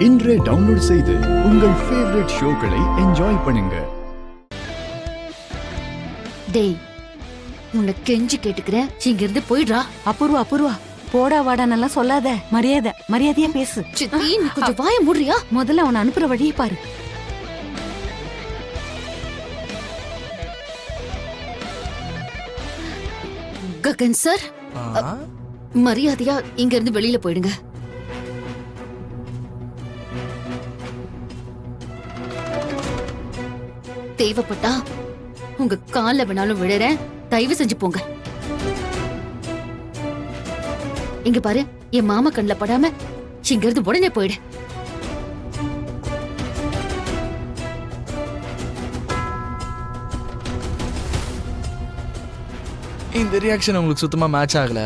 இன்றே டவுன்லோட் செய்து உங்கள் ஃபேவரட் ஷோக்களை என்ஜாய் பண்ணுங்க. டேய், உன்னை கெஞ்சி கேட்டுக்கிறேன், இங்க இருந்து போயிடுறா. அபூர்வா அபூர்வா, போடா வாடானெல்லாம் சொல்லாத. மரியாதையா பேசு. சித்தி, நீ கொஞ்சம் வாய மூடுறியா? முதல்ல அவனை அனுப்புற வழியை பாரு. ககன் சார், மரியாதையா இங்க இருந்து வெளியில போயிடுங்க. தேவைப்பட்டா உங்க கால்ல வேணாலும் விழுறேன், தயவு செஞ்சு போங்க. இங்க பாரு, என் மாமா கண்ணுல படாம இங்க இருந்து உடனே போயிடு. இந்த ரியாக்ஷன் உங்களுக்கு சுத்தமா மேட்ச் ஆகல.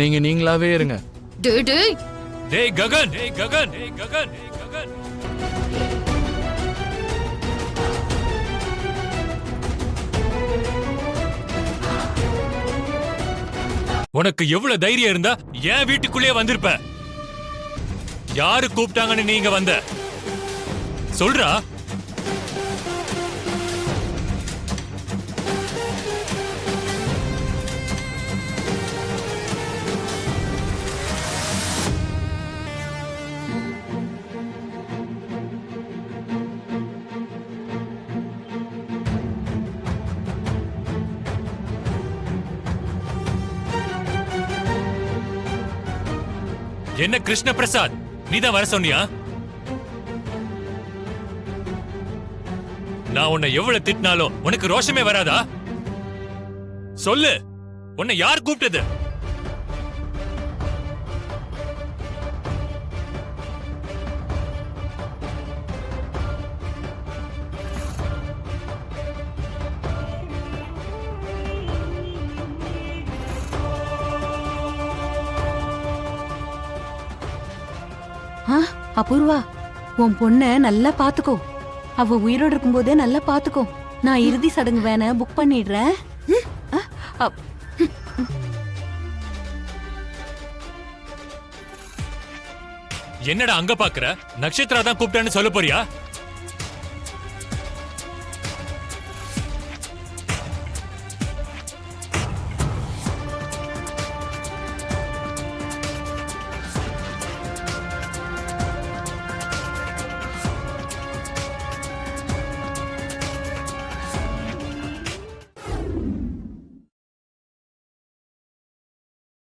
நீங்களாவே இருங்க. டேய் டேய் டேய் ககன், டேய் ககன், டேய் ககன், டேய் ககன். உனக்கு எவ்வளவு தைரியம் இருந்தா என் வீட்டுக்குள்ளே வந்திருப்ப? யாரு கூப்பிட்டாங்கன்னு நீங்க வந்த? சொல்றா. என்ன கிருஷ்ண பிரசாத், நீதான் வர சொன்னியா? நான் உன்னை எவ்வளவு திட்டினாலும் உனக்கு ரோஷமே வராதா? சொல்லு, உன்னை யார் கூப்பிட்டது? அபூர்வா, உன் பொண்ண நல்லா பாத்துக்கோ. அவ உயிரோடு இருக்கும் போதே நல்லா பாத்துக்கோ. நான் இறுதி சடங்கு வேண புக் பண்ணிடுறேன். என்னடா அங்க பாக்குற? நட்சத்திரா தான் கூப்பிட்டான்னு சொல்ல போறியா?